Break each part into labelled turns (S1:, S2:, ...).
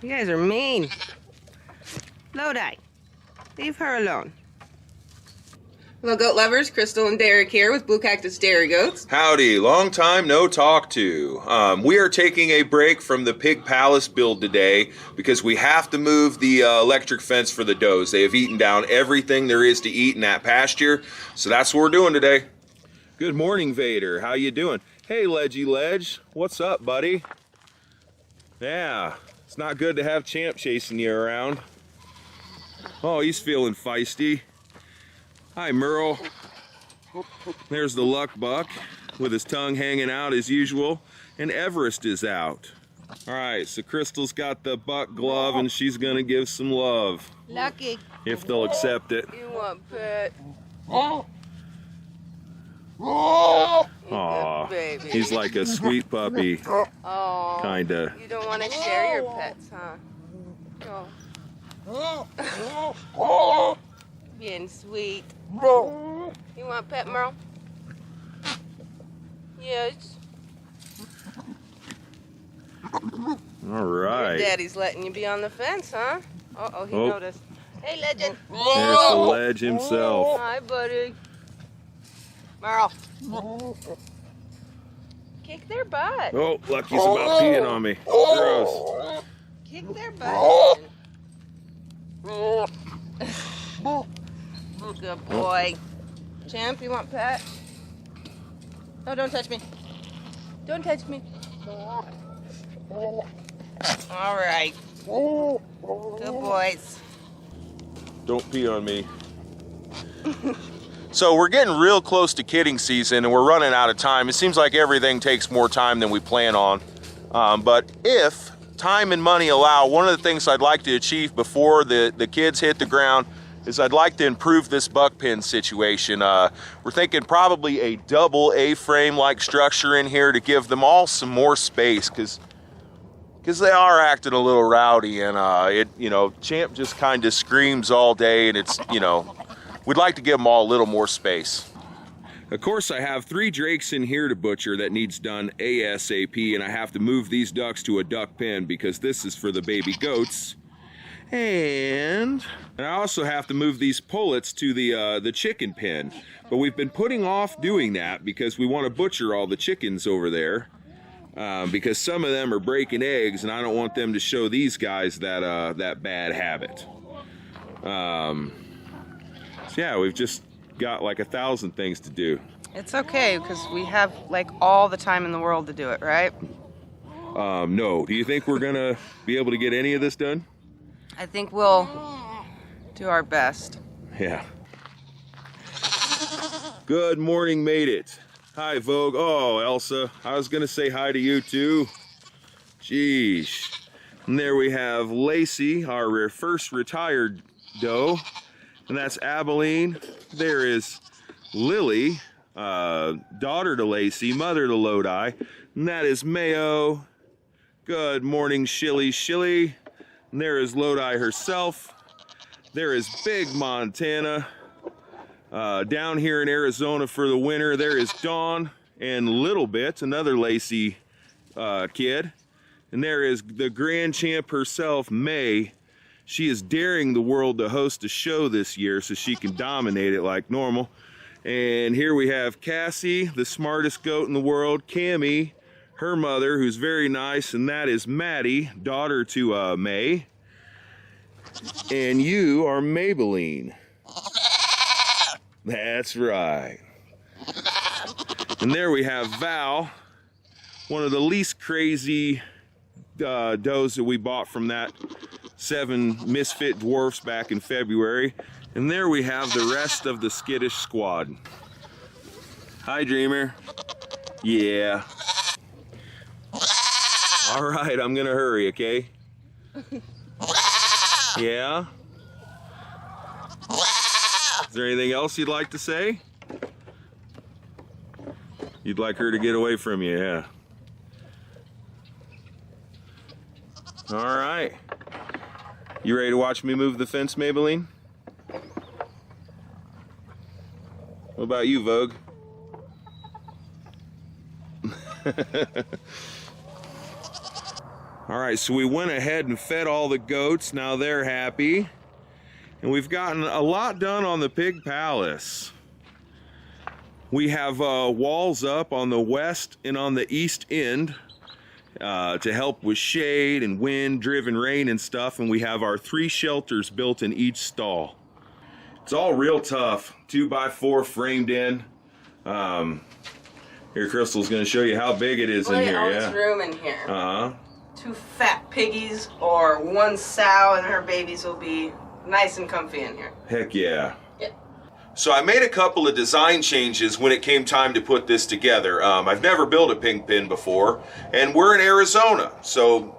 S1: You guys are mean. Lodi, leave her alone. Hello, goat lovers. Crystal and Derek here with Blue Cactus Dairy Goats.
S2: Howdy, long time no talk to. We are taking a break from the Pig Palace build today because we have to move the electric fence for the does. They have eaten down everything there is to eat in that pasture, so that's what we're doing today. Good morning, Vader. How you doing? Hey, Ledgy Ledge. What's up, buddy? Yeah, it's not good to have Champ chasing you around. Oh, he's feeling feisty. Hi, Merle. There's the luck buck with his tongue hanging out as usual, and Everest is out. All right, so Crystal's got the buck glove and she's gonna give some love.
S1: Lucky.
S2: If they'll accept it.
S1: You want pet?
S2: Aw,
S1: baby.
S2: he's like a sweet puppy,
S1: Oh.
S2: kinda.
S1: You don't want to share your pets, huh? Oh. Being sweet. You want pet, Merle? Yes.
S2: All right.
S1: Daddy's letting you be on the fence, huh? Uh-oh, he noticed. Hey, Legend.
S2: There's the Ledge himself.
S1: Hi, buddy. Merle. Kick their butt.
S2: Oh, Lucky's about peeing on me. Gross.
S1: Kick their butt. Good boy. Champ, you want pet? No, don't touch me. Don't touch me. All right. Good boys.
S2: Don't pee on me. So we're getting real close to kidding season and we're running out of time. It seems like everything takes more time than we plan on. But if time and money allow, one of the things I'd like to achieve before the kids hit the ground is I'd like to improve this buck pen situation. We're thinking probably a double A-frame like structure in here to give them all some more space because they are acting a little rowdy and Champ just kind of screams all day and it's, we'd like to give them all a little more space. Of course, I have 3 drakes in here to butcher that needs done ASAP, and I have to move these ducks to a duck pen because this is for the baby goats. And I also have to move these pullets to the chicken pen. But we've been putting off doing that because we want to butcher all the chickens over there. Because some of them are breaking eggs, and I don't want them to show these guys that bad habit. So yeah, we've just got like 1,000 things to do.
S1: It's okay because we have like all the time in the world to do it, right?
S2: No. Do you think we're gonna be able to get any of this done?
S1: I think we'll do our best.
S2: Yeah. Good morning, made it. Hi, Vogue. Oh, Elsa. I was gonna say hi to you too. Jeez. And there we have Lacey, our first retired doe. And that's Abilene. There is Lily, daughter to Lacey, mother to Lodi. And that is Mayo. Good morning, Shilly. And there is Lodi herself. There is Big Montana. Down here in Arizona for the winter, there is Dawn and Little Bit, another Lacey kid. And there is the grand champ herself, May. She is daring the world to host a show this year so she can dominate it like normal. And here we have Cassie, the smartest goat in the world, Cammie, her mother, who's very nice, and that is Maddie, daughter to May. And you are Maybelline. That's right. And there we have Val, one of the least crazy does that we bought from that 7 misfit dwarfs back in February. And there we have the rest of the skittish squad. Hi, Dreamer. Yeah. All right, I'm gonna hurry, okay? Yeah? Is there anything else you'd like to say? You'd like her to get away from you, yeah. All right. You ready to watch me move the fence, Maybelline? What about you, Vogue? All right, so we went ahead and fed all the goats. Now they're happy. And we've gotten a lot done on the pig palace. We have walls up on the west and on the east end to help with shade and wind-driven rain and stuff. And we have our 3 shelters built in each stall. It's all real tough, 2x4 framed in. Here, Crystal's gonna show you how big it is in here.
S1: Look at all this room in here.
S2: 2
S1: fat piggies or 1 sow and her babies will be nice and comfy in here.
S2: Heck yeah.
S1: Yeah.
S2: So I made a couple of design changes when it came time to put this together. I've never built a pig pen before, and we're in Arizona, so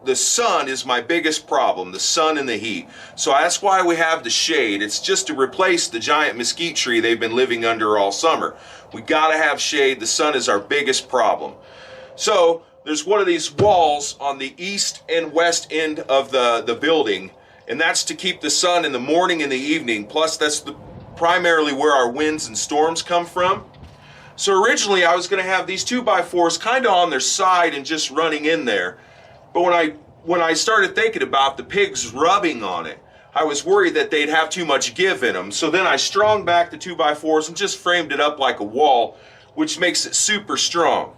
S2: the sun is my biggest problem, the sun and the heat. So that's why we have the shade. It's just to replace the giant mesquite tree they've been living under all summer. We gotta have shade. The sun is our biggest problem. So there's one of these walls on the east and west end of the building, and that's to keep the sun in the morning and the evening. Plus that's primarily where our winds and storms come from. So originally I was gonna have these 2x4s kind of on their side and just running in there. But when I started thinking about the pigs rubbing on it, I was worried that they'd have too much give in them. So then I strung back the 2x4s and just framed it up like a wall, which makes it super strong.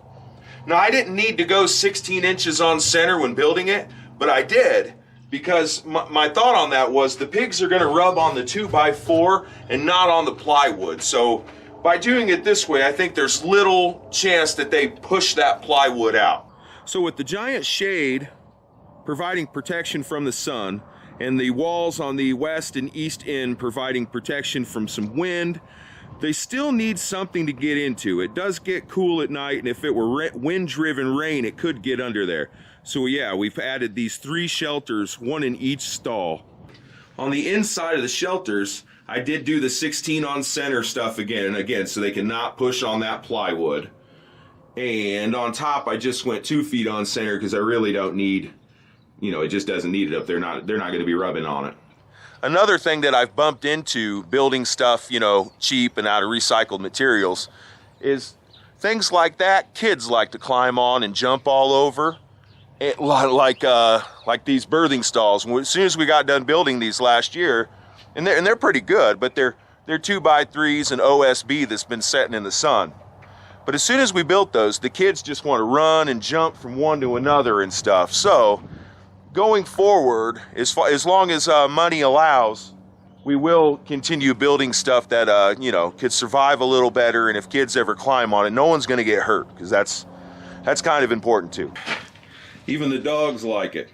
S2: Now I didn't need to go 16 inches on center when building it, but I did, because my thought on that was the pigs are gonna rub on the 2x4 and not on the plywood. So by doing it this way, I think there's little chance that they push that plywood out. So with the giant shade providing protection from the sun, and the walls on the west and east end providing protection from some wind, they still need something to get into. It does get cool at night, and if it were wind-driven rain, it could get under there. So yeah, we've added these 3 shelters, 1 in each stall. On the inside of the shelters, I did do the 16 on center stuff again, so they cannot push on that plywood. And on top, I just went 2 feet on center because I really don't need, it just doesn't need it up there. They're not going to be rubbing on it. Another thing that I've bumped into building stuff, cheap and out of recycled materials, is things like that kids like to climb on and jump all over. Like these birthing stalls. As soon as we got done building these last year, and they're pretty good, but they're 2x3s and OSB that's been setting in the sun. But as soon as we built those, the kids just want to run and jump from one to another and stuff. So going forward, as long as money allows, we will continue building stuff that could survive a little better, and if kids ever climb on it, no one's going to get hurt, because that's kind of important too. Even the dogs like it.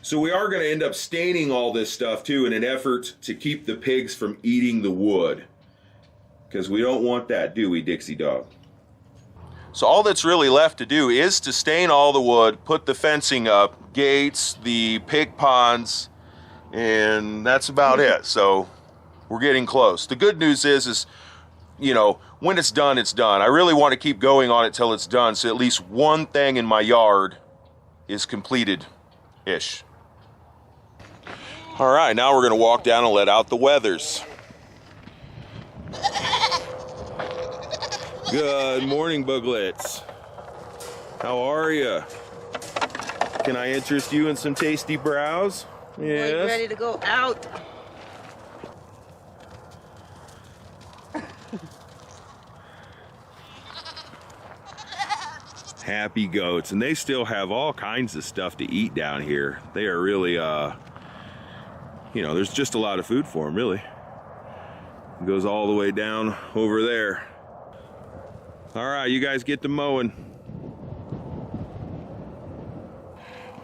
S2: So we are going to end up staining all this stuff too in an effort to keep the pigs from eating the wood, because we don't want that, do we, Dixie Dog? So all that's really left to do is to stain all the wood, put the fencing up, gates, the pig ponds, and that's about it. So we're getting close. The good news is when it's done, it's done. I really want to keep going on it till it's done, so at least one thing in my yard is completed-ish. All right, now we're going to walk down and let out the wethers. Good morning, Booglets. How are you? Can I interest you in some tasty browse? Yes.
S1: We're ready to go out.
S2: Happy goats, and they still have all kinds of stuff to eat down here. They are really, there's just a lot of food for them, really. It goes all the way down over there. All right, you guys get to mowing.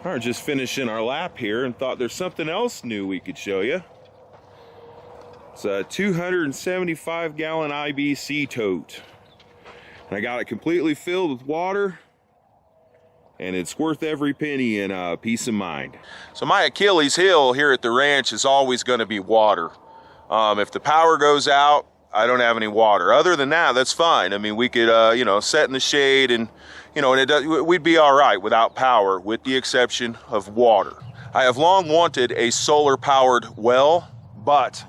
S2: All right, just finishing our lap here and thought there's something else new we could show you. It's a 275-gallon IBC tote. And I got it completely filled with water, and it's worth every penny in peace of mind. So my Achilles heel here at the ranch is always going to be water. If the power goes out, I don't have any water. Other than that, that's fine. I mean, we could, set in the shade and, we'd be all right without power, with the exception of water. I have long wanted a solar-powered well, but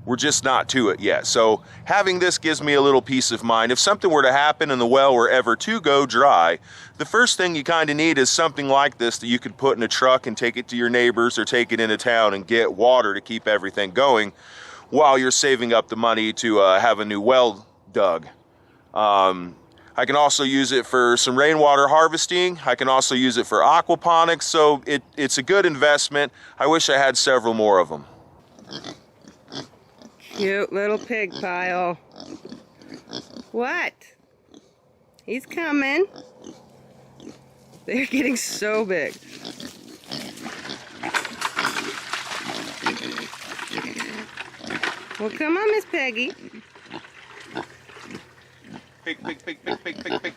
S2: We're just not to it yet. So having this gives me a little peace of mind. If something were to happen and the well were ever to go dry, the first thing you kind of need is something like this that you could put in a truck and take it to your neighbors or take it into town and get water to keep everything going while you're saving up the money to have a new well dug. I can also use it for some rainwater harvesting. I can also use it for aquaponics, so it's a good investment. I wish I had several more of them.
S1: Cute little pig pile. What? He's coming. They're getting so big. Well, come on, Miss Peggy.
S2: Pig, pig, pig, pig, pig, pig, pig.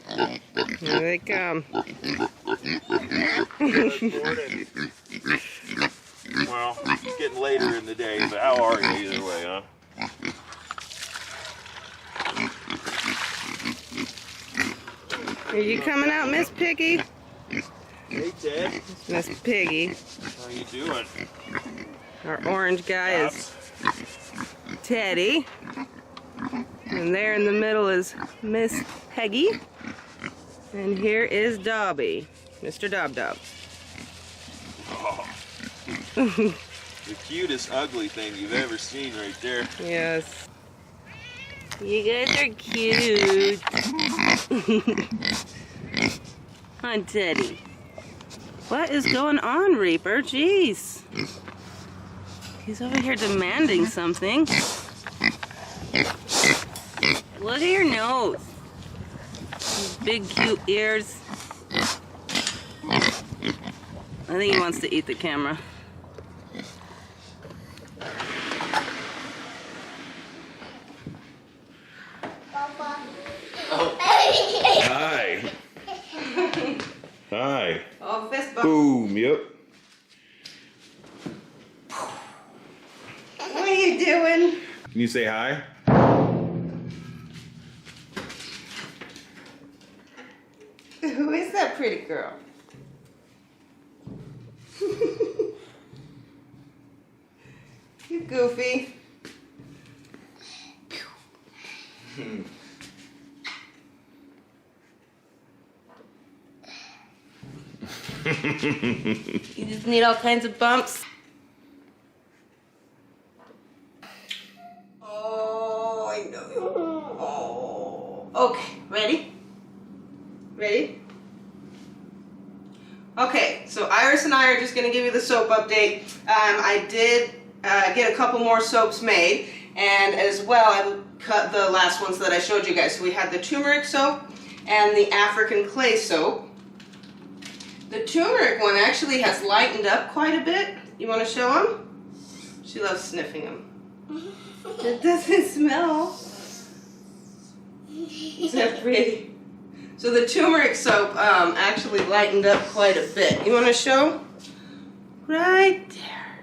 S1: Here they come.
S2: Well, it's getting later in the day, but how are you either way, huh?
S1: Are you coming out, Miss Piggy?
S2: Hey, Ted.
S1: Miss Piggy.
S2: How you doing?
S1: Our orange guy is Teddy. And there in the middle is Miss Peggy. And here is Dobby, Mr. Dob Dob.
S2: Oh. The cutest ugly thing you've ever seen right there.
S1: Yes. You guys are cute. Hi, Teddy. What is going on, Reaper? Jeez. He's over here demanding something. Look at your nose. These big, cute ears. I think he wants to eat the camera.
S2: Hi. Hi.
S1: Oh, fist bump.
S2: Boom, yep.
S1: What are you doing?
S2: Can you say hi?
S1: Who is that pretty girl? You goofy. You just need all kinds of bumps. Oh, I know you. Oh. Okay, ready? Ready? Okay, so Iris and I are just going to give you the soap update. I did get a couple more soaps made, and as well I cut the last ones that I showed you guys. So we had the turmeric soap and the African clay soap. The turmeric one actually has lightened up quite a bit. You want to show them? She loves sniffing them. It doesn't smell. Isn't that pretty? So the turmeric soap actually lightened up quite a bit. You want to show? Right there.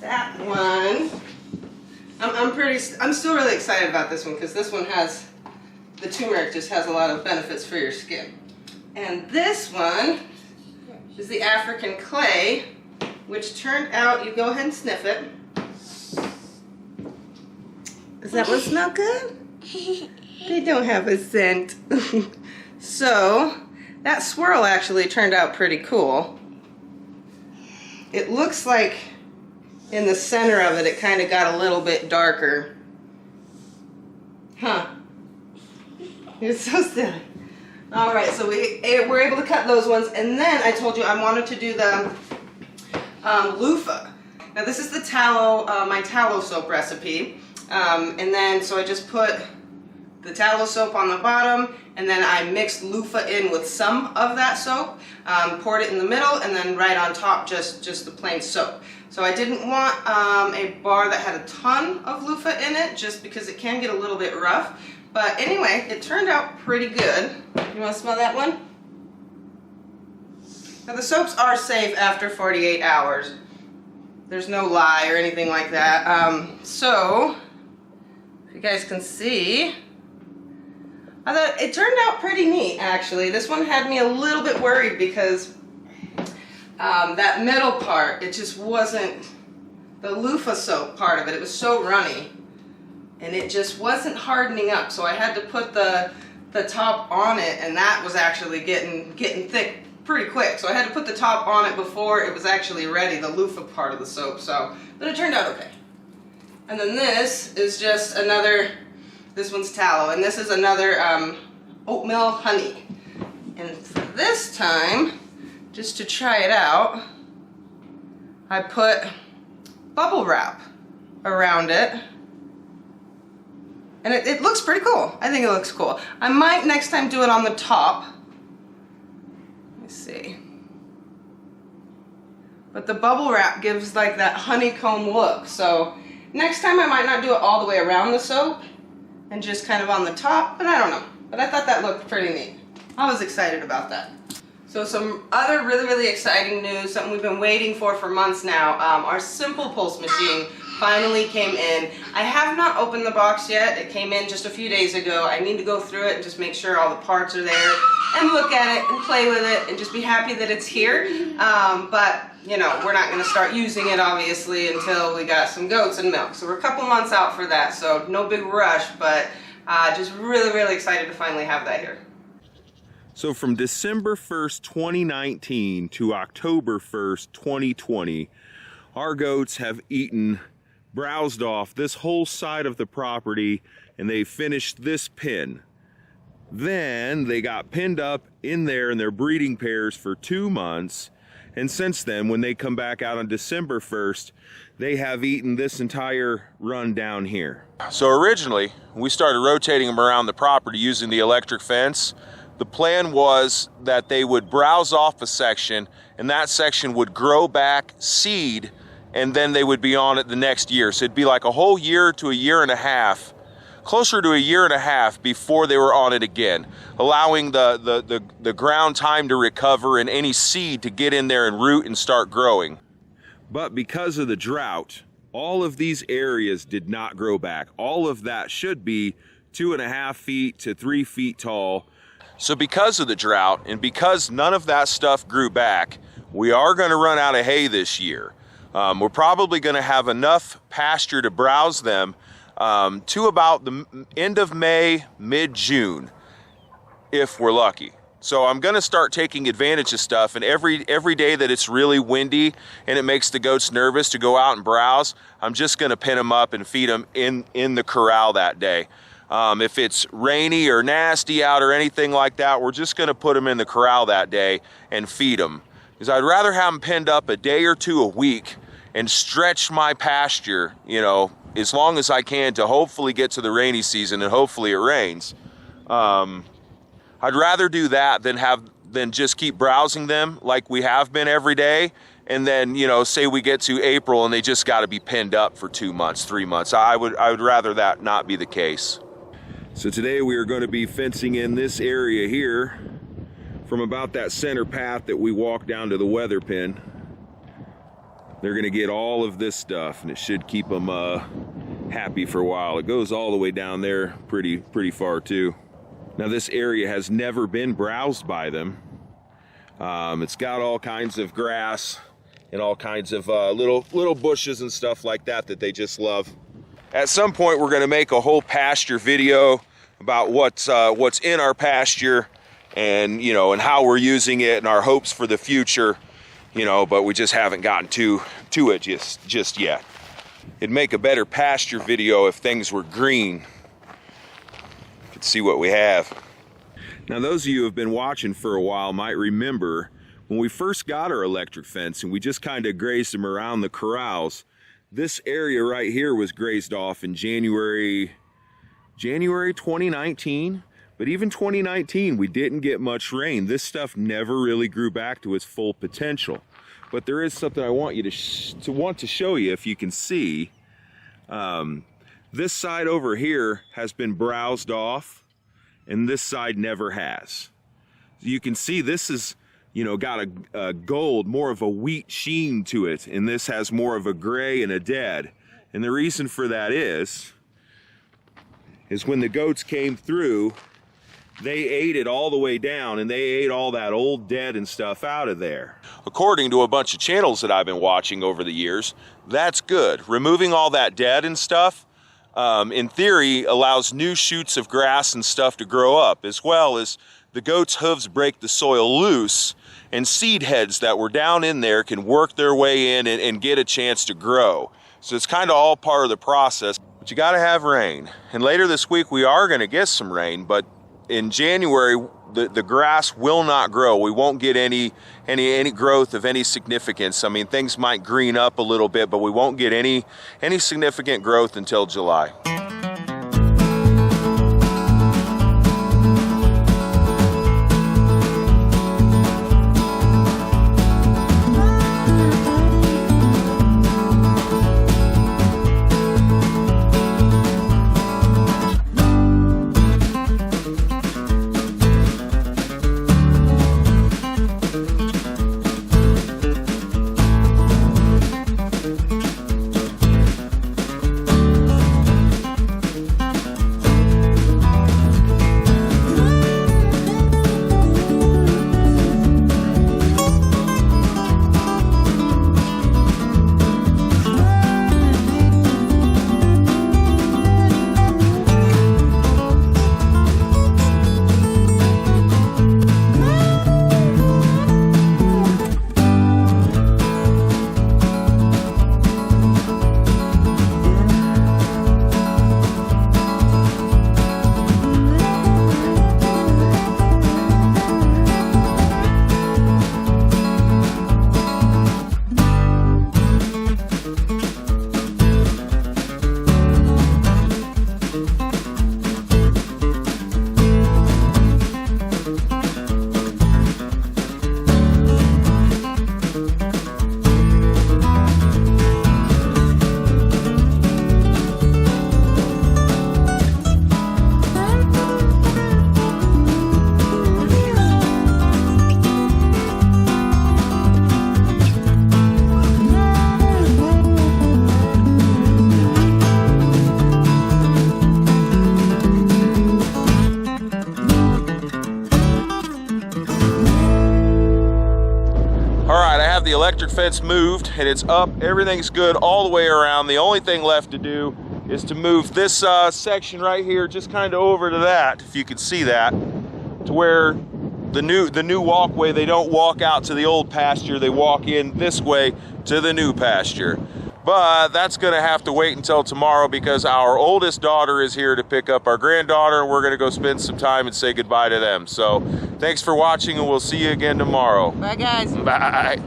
S1: That one. I'm still really excited about this one because this one has, the turmeric just has a lot of benefits for your skin. And this one is the African clay, which turned out, you go ahead and sniff it. Does that one smell good? They don't have a scent. So, that swirl actually turned out pretty cool. It looks like in the center of it, it kind of got a little bit darker. Huh. You're so silly. Alright, so we're able to cut those ones, and then I told you I wanted to do the loofah. Now this is the tallow, my tallow soap recipe. And then, so I just put the tallow soap on the bottom, and then I mixed loofah in with some of that soap, poured it in the middle, and then right on top just the plain soap. So I didn't want a bar that had a ton of loofah in it, just because it can get a little bit rough. But anyway, it turned out pretty good. You want to smell that one? Now the soaps are safe after 48 hours. There's no lye or anything like that. So, if you guys can see, I thought it turned out pretty neat, actually. This one had me a little bit worried because that middle part, it just wasn't the loofah soap part of it. It was so runny, and it just wasn't hardening up. So I had to put the top on it, and that was actually getting thick pretty quick. So I had to put the top on it before it was actually ready, the loofah part of the soap. So, but it turned out okay. And then this is just another, this one's tallow, and this is another oatmeal honey. And for this time, just to try it out, I put bubble wrap around it. And it looks pretty cool. I think it looks cool. I might next time do it on the top. Let me see. But the bubble wrap gives like that honeycomb look. So next time I might not do it all the way around the soap and just kind of on the top, but I don't know. But I thought that looked pretty neat. I was excited about that. So some other really exciting news, something we've been waiting for months now. Our Simple Pulse machine finally came in. I have not opened the box yet. It came in just a few days ago. I need to go through it and just make sure all the parts are there and look at it and play with it and just be happy that it's here. But you know, we're not going to start using it obviously until we got some goats and milk. So we're a couple months out for that. So no big rush, but just really excited to finally have that here.
S2: So from December 1st, 2019 to October 1st, 2020, our goats have browsed off this whole side of the property, and they finished this pen. Then they got pinned up in there in their breeding pairs for 2 months, and since then, when they come back out on December 1st, they have eaten this entire run down here. So originally, we started rotating them around the property using the electric fence. The plan was that they would browse off a section, and that section would grow back, seed, and then they would be on it the next year. So it'd be like a whole year to a year and a half, closer to a year and a half before they were on it again, allowing the ground time to recover and any seed to get in there and root and start growing. But because of the drought, all of these areas did not grow back. All of that should be 2.5 feet to 3 feet tall. So because of the drought and because none of that stuff grew back, we are going to run out of hay this year. We're probably going to have enough pasture to browse them to about the end of May, mid-June, if we're lucky. So I'm going to start taking advantage of stuff, and every day that it's really windy and it makes the goats nervous to go out and browse, I'm just going to pin them up and feed them in the corral that day. If it's rainy or nasty out or anything like that, we're just going to put them in the corral that day and feed them. Because I'd rather have them pinned up a day or two a week and stretch my pasture, you know, as long as I can to hopefully get to the rainy season and hopefully it rains. I'd rather do that than just keep browsing them like we have been every day. And then, you know, say we get to April and they just got to be pinned up for 2 months, 3 months. I would rather that not be the case. So today we are going to be fencing in this area here from about that center path that we walk down to the weather pen. They're going to get all of this stuff, and it should keep them happy for a while. It goes all the way down there pretty far too. Now this area has never been browsed by them. It's got all kinds of grass and all kinds of little bushes and stuff like that they just love. At some point we're going to make a whole pasture video about what's in our pasture and, you know, and how we're using it and our hopes for the future, you know, but we just haven't gotten to it just yet. It'd make a better pasture video if things were green. You could see what we have. Now those of you who have been watching for a while might remember when we first got our electric fence and we just kind of grazed them around the corrals. This area right here was grazed off in January 2019, but even 2019 we didn't get much rain. This stuff never really grew back to its full potential. But there is something I want you to show you if you can see. This side over here has been browsed off, and this side never has. You can see this is, you know, got a gold, more of a wheat sheen to it, and this has more of a gray and a dead. And the reason for that is when the goats came through, they ate it all the way down, and they ate all that old dead and stuff out of there. According to a bunch of channels that I've been watching over the years, that's good. Removing all that dead and stuff, in theory, allows new shoots of grass and stuff to grow up, as well as the goat's hooves break the soil loose, and seed heads that were down in there can work their way in and get a chance to grow. So it's kind of all part of the process, but you got to have rain. And later this week we are going to get some rain, but in January the grass will not grow. We won't get any growth of any significance. I mean, things might green up a little bit, but we won't get any significant growth until July. The electric fence moved and it's up. Everything's good all the way around. The only thing left to do is to move this section right here just kind of over to that, if you can see that, to where the new walkway, they don't walk out to the old pasture, they walk in this way to the new pasture. But that's gonna have to wait until tomorrow because our oldest daughter is here to pick up our granddaughter, and we're gonna go spend some time and say goodbye to them. So thanks for watching, and we'll see you again tomorrow.
S1: Bye guys.
S2: Bye.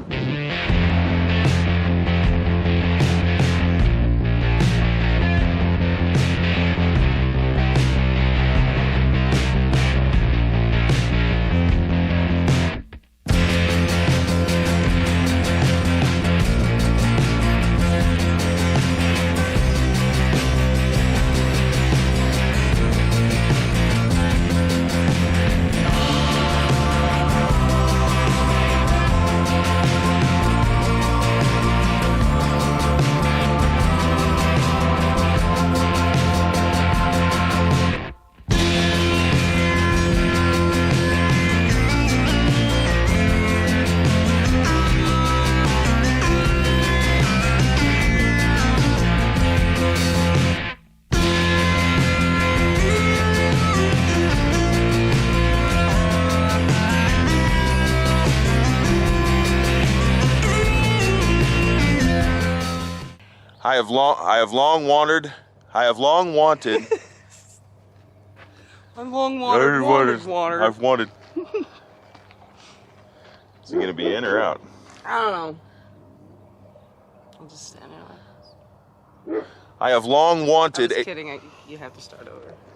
S2: I have long wanted. I've wanted. Is he gonna be in or out?
S1: I don't know. I'll just stand there.
S2: I have long wanted.
S1: I was kidding. You have to start over.